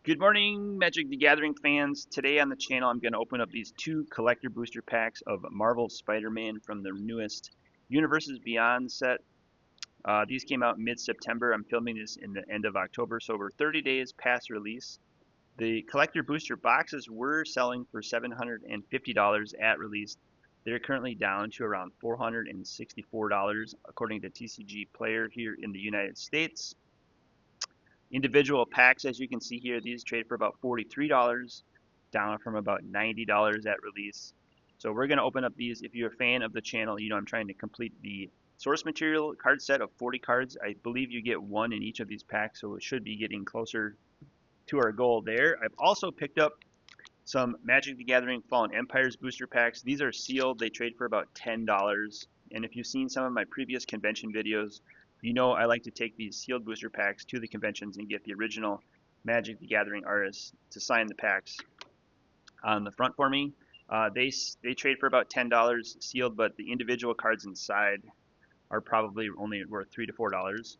Good morning, Magic the Gathering fans. Today on the channel, I'm going to open up these two collector booster packs of Marvel Spider-Man from the newest Universes Beyond set. These came out mid-September. I'm filming this in the end of October, so we're 30 days past release. The collector booster boxes were selling for $750 at release. They're currently down to around $464 according to TCG Player here in the United States. Individual packs, as you can see here, these trade for about $43, down from about $90 at release. So we're going to open up these. If you're a fan of the channel, you know I'm trying to complete the source material card set of 40 cards. I believe you get one in each of these packs, so it should be getting closer to our goal there. I've also picked up some Magic the Gathering Fallen Empires booster packs. These are sealed. They trade for about $10. And if you've seen some of my previous convention videos, you know I like to take these sealed booster packs to the conventions and get the original Magic the Gathering artists to sign the packs on the front for me. They trade for about $10 sealed, but the individual cards inside are probably only worth $3 to $4.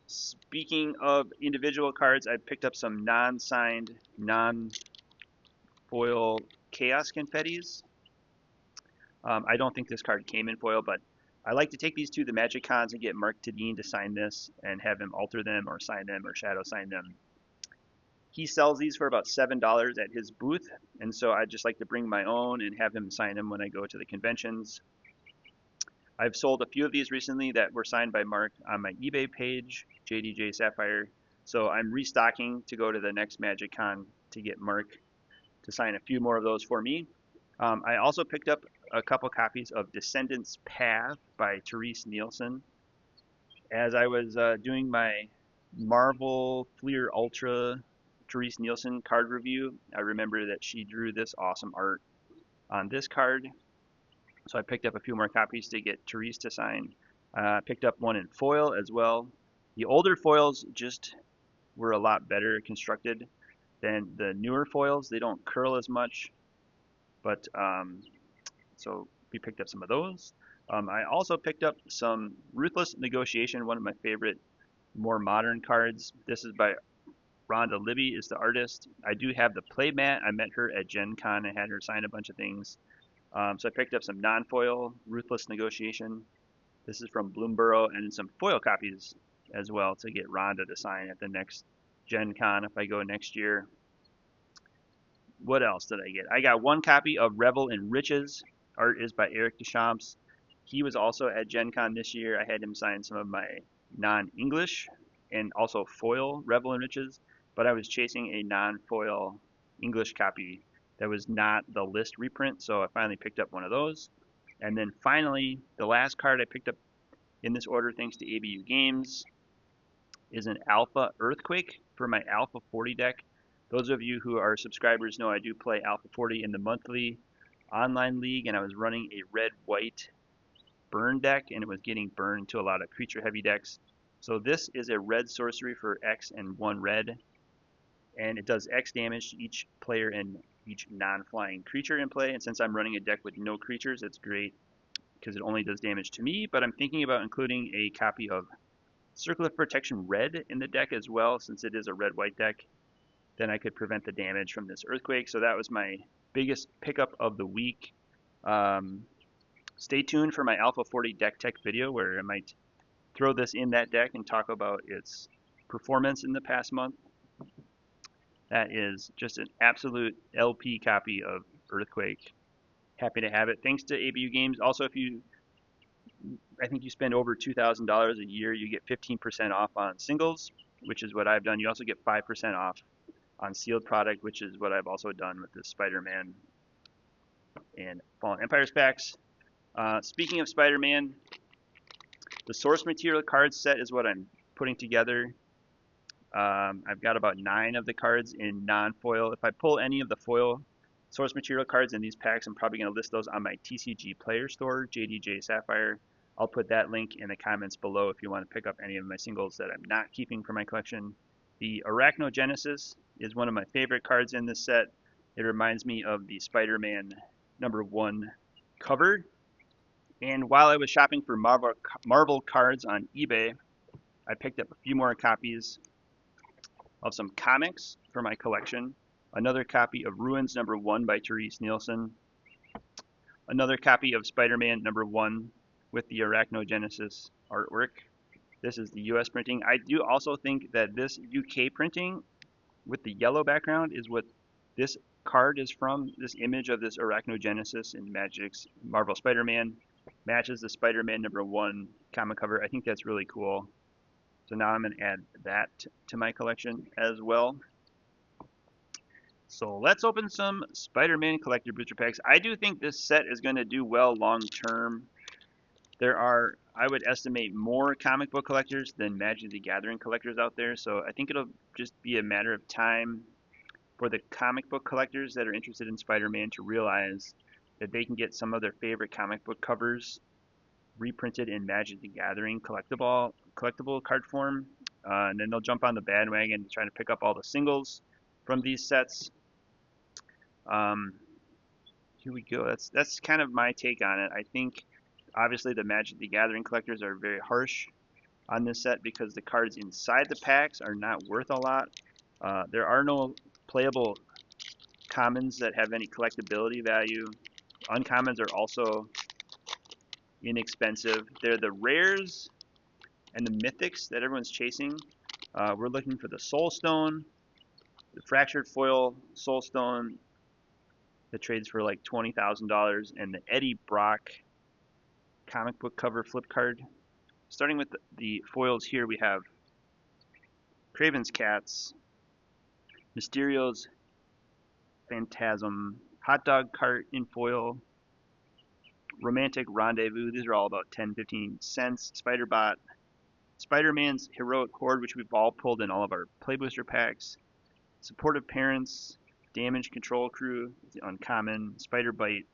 Speaking of individual cards, I picked up some non-signed, non-foil Chaos Confettis. I don't think this card came in foil, but I like to take these to the Magic Cons and get Mark Tadine to sign this and have him alter them or sign them or shadow sign them. He sells these for about $7 at his booth, and so I just like to bring my own and have him sign them when I go to the conventions. I've sold a few of these recently that were signed by Mark on my eBay page, jdj-sapphire. So I'm restocking to go to the next Magic Con to get Mark to sign a few more of those for me. I also picked up a couple copies of Descendants Path by Therese Nielsen. As I was doing my Marvel Fleer Ultra Therese Nielsen card review, I remember that she drew this awesome art on this card. So I picked up a few more copies to get Therese to sign. Picked up one in foil as well. The older foils just were a lot better constructed than the newer foils. They don't curl as much, but so we picked up some of those. I also picked up some Ruthless Negotiation, one of my favorite more modern cards. This is by Rhonda Libby is the artist. I do have the playmat. I met her at Gen Con and had her sign a bunch of things. So I picked up some non-foil Ruthless Negotiation. This is from Bloomborough, and some foil copies as well to get Rhonda to sign at the next Gen Con if I go next year. What else did I get? I got one copy of Revel in Riches. Art is by Eric Deschamps. He was also at Gen Con this year. I had him sign some of my non-English and also foil Revel in Riches, but I was chasing a non-foil English copy that was not the list reprint, so I finally picked up one of those. And then finally, the last card I picked up in this order, thanks to ABU Games, is an Alpha Earthquake for my Alpha 40 deck. Those of you who are subscribers know I do play Alpha 40 in the monthly online league, and I was running a red-white burn deck, and it was getting burned to a lot of creature-heavy decks. So this is a red sorcery for X and 1 red, and it does X damage to each player and each non-flying creature in play. And since I'm running a deck with no creatures, it's great because it only does damage to me. But I'm thinking about including a copy of Circle of Protection Red in the deck as well, since it is a red-white deck. Then I could prevent the damage from this Earthquake. So that was my biggest pickup of the week. Stay tuned for my Alpha 40 deck tech video where I might throw this in that deck and talk about its performance in the past month. That is just an absolute LP copy of Earthquake. Happy to have it. Thanks to ABU Games. Also, I think you spend over $2,000 a year, you get 15% off on singles, which is what I've done. You also get 5% off on sealed product, which is what I've also done with the Spider-Man and Fallen Empires packs. Speaking of Spider-Man, the source material card set is what I'm putting together. I've got about 9 of the cards in non-foil. If I pull any of the foil source material cards in these packs, I'm probably going to list those on my TCG player store, jdj-sapphire. I'll put that link in the comments below if you want to pick up any of my singles that I'm not keeping for my collection. The Arachnogenesis is one of my favorite cards in this set. It reminds me of the Spider-Man #1 cover. And while I was shopping for Marvel cards on eBay, I picked up a few more copies of some comics for my collection. Another copy of Ruins #1 by Therese Nielsen. Another copy of Spider-Man #1 with the Arachnogenesis artwork. This is the US printing. I do also think that this UK printing with the yellow background is what this card is from. This image of this Arachnogenesis in Magic's Marvel Spider-Man matches the Spider-Man #1 comic cover. I think that's really cool. So now I'm going to add that to my collection as well. So let's open some Spider-Man collector booster packs. I do think this set is going to do well long term. There are, I would estimate, more comic book collectors than Magic the Gathering collectors out there. So I think it'll just be a matter of time for the comic book collectors that are interested in Spider-Man to realize that they can get some of their favorite comic book covers reprinted in Magic the Gathering collectible card form. And then they'll jump on the bandwagon trying to pick up all the singles from these sets. Here we go. That's kind of my take on it. I think obviously the Magic the Gathering collectors are very harsh on this set because the cards inside the packs are not worth a lot. There are no playable commons that have any collectability value. Uncommons are also inexpensive. They're the rares and the mythics that everyone's chasing. We're looking for the Soul Stone, the Fractured Foil Soul Stone that trades for like $20,000, and the Eddie Brock comic book cover flip card. Starting with the foils here, we have Craven's Cats, Mysterio's Phantasm, Hot Dog Cart in foil, Romantic Rendezvous. These are all about 10-15 cents. Spider-Bot, Spider-Man's Heroic Horde, which we've all pulled in all of our play booster packs, Supportive Parents, Damage Control Crew, the uncommon, Spider-Bite,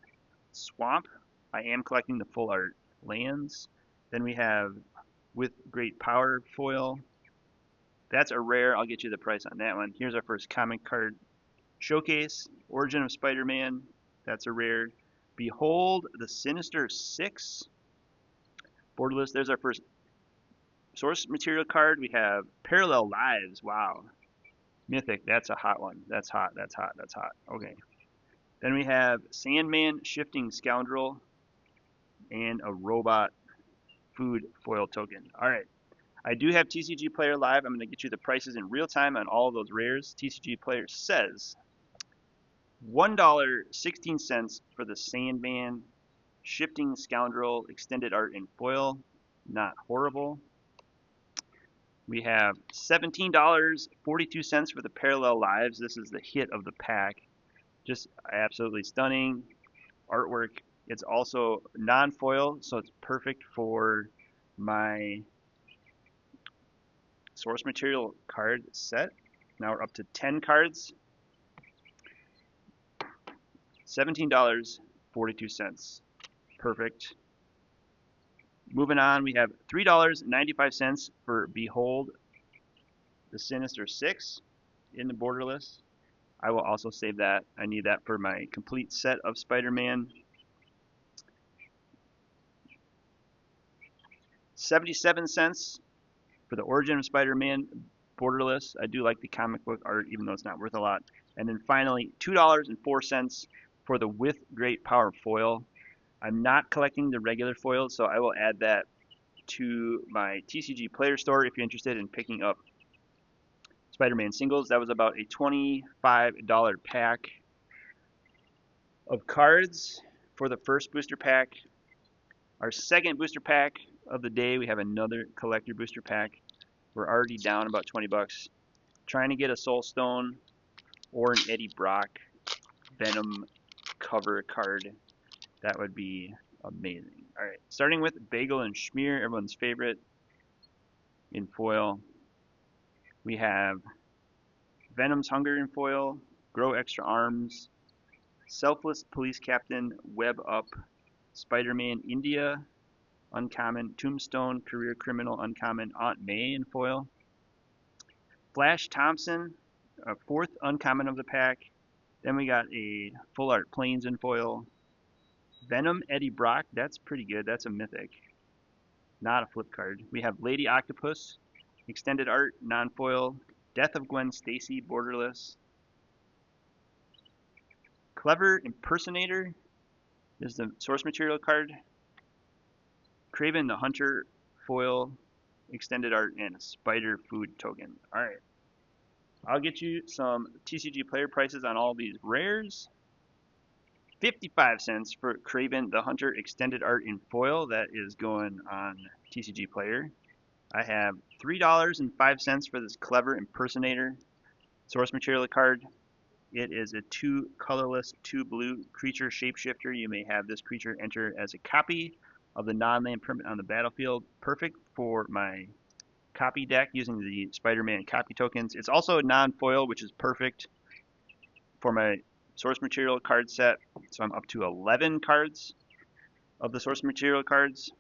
Swamp. I am collecting the full art lands. Then we have With Great Power foil. That's a rare. I'll get you the price on that one. Here's our first comic card showcase. Origin of Spider-Man. That's a rare. Behold the Sinister Six. Borderless. There's our first source material card. We have Parallel Lives. Wow. Mythic. That's a hot one. That's hot. That's hot. That's hot. Okay. Then we have Sandman Shifting Scoundrel and a Robot Food foil token. All right. I do have TCG Player Live. I'm going to get you the prices in real time on all of those rares. TCG Player says $1.16 for the Sandman Shifting Scoundrel extended art in foil. Not horrible. We have $17.42 for the Parallel Lives. This is the hit of the pack. Just absolutely stunning artwork. It's also non-foil, so it's perfect for my source material card set. Now we're up to 10 cards. $17.42. Perfect. Moving on, we have $3.95 for Behold the Sinister Six in the borderless. I will also save that. I need that for my complete set of Spider-Man. 77 cents for the Origin of Spider-Man borderless. I do like the comic book art, even though it's not worth a lot. And then finally, $2.04 for the With Great Power foil. I'm not collecting the regular foils, so I will add that to my TCG Player Store if you're interested in picking up Spider-Man singles. That was about a $25 pack of cards for the first booster pack. Our second booster pack of the day, we have another collector booster pack. We're already down about 20 bucks. Trying to get a Soul Stone or an Eddie Brock Venom cover card. That would be amazing. All right, starting with Bagel and Schmear, everyone's favorite in foil. We have Venom's Hunger in foil, Grow Extra Arms, Selfless Police Captain, Web Up, Spider-Man India, uncommon, Tombstone, Career Criminal, uncommon, Aunt May in foil, Flash Thompson, a fourth uncommon of the pack. Then we got a full art Plains in foil, Venom Eddie Brock, that's pretty good, that's a mythic, not a flip card. We have Lady Octopus, extended art, non-foil, Death of Gwen Stacy borderless. Clever Impersonator is the source material card. Craven the Hunter foil, extended art, and a spider food token. Alright. I'll get you some TCG player prices on all these rares. 55 cents for Craven the Hunter extended art in foil. That is going on TCG player. I have $3.05 for this Clever Impersonator source material card. It is a 2 colorless, 2 blue creature shapeshifter. You may have this creature enter as a copy of the non-land permanent on the battlefield. Perfect for my copy deck using the Spider-Man copy tokens. It's also non-foil, which is perfect for my source material card set. So I'm up to 11 cards of the source material cards.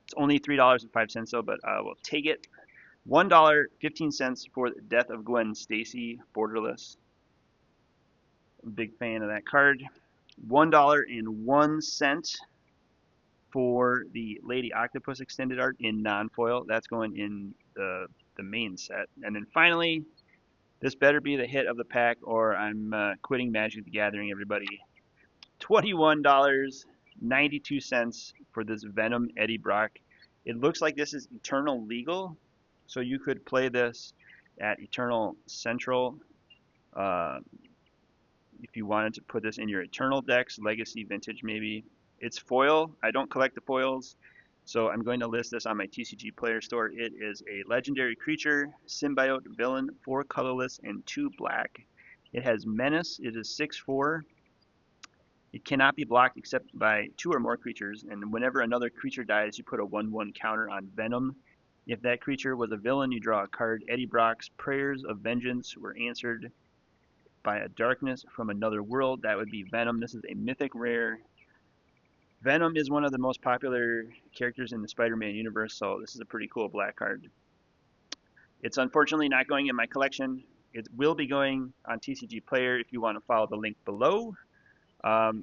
It's only $3.05 though, but we'll take it. $1.15 for the Death of Gwen Stacy borderless. Big fan of that card. $1.01 for the Lady Octopus extended art in non-foil. That's going in the main set. And then finally, this better be the hit of the pack or I'm quitting Magic the Gathering, everybody. $21.92 for this Venom Eddie Brock. It looks like this is Eternal legal, so you could play this at Eternal Central if you wanted to put this in your Eternal decks, Legacy, Vintage maybe. It's foil. I don't collect the foils, so I'm going to list this on my TCG Player store. It is a legendary creature, symbiote villain, 4 colorless and 2 black. It has menace. It is 6/4. It cannot be blocked except by 2 or more creatures, and whenever another creature dies, you put a 1/1 counter on Venom. If that creature was a villain, you draw a card. Eddie Brock's Prayers of Vengeance were answered by a darkness from another world. That would be Venom. This is a mythic rare. Venom is one of the most popular characters in the Spider-Man universe, so this is a pretty cool black card. It's unfortunately not going in my collection. It will be going on TCG Player if you want to follow the link below.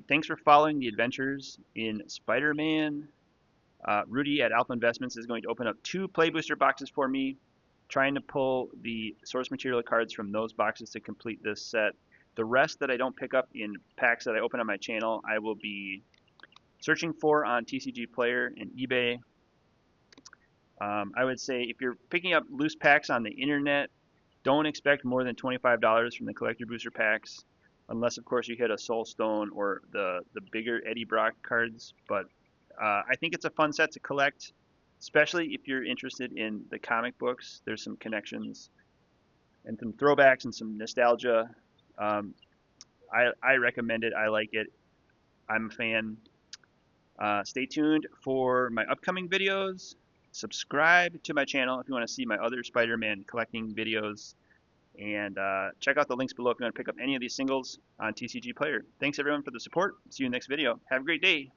Thanks for following the adventures in Spider-Man. Rudy at Alpha Investments is going to open up 2 Play Booster boxes for me, trying to pull the source material cards from those boxes to complete this set. The rest that I don't pick up in packs that I open on my channel, I will be searching for on TCG Player and eBay. I would say if you're picking up loose packs on the internet, don't expect more than $25 from the collector booster packs, unless of course you hit a Soul Stone or the bigger Eddie Brock cards. But I think it's a fun set to collect, especially if you're interested in the comic books. There's some connections and some throwbacks and some nostalgia. I recommend it. I like it. I'm a fan. Stay tuned for my upcoming videos. Subscribe to my channel if you want to see my other Spider-Man collecting videos. And check out the links below if you want to pick up any of these singles on TCG Player. Thanks everyone for the support. See you in the next video. Have a great day.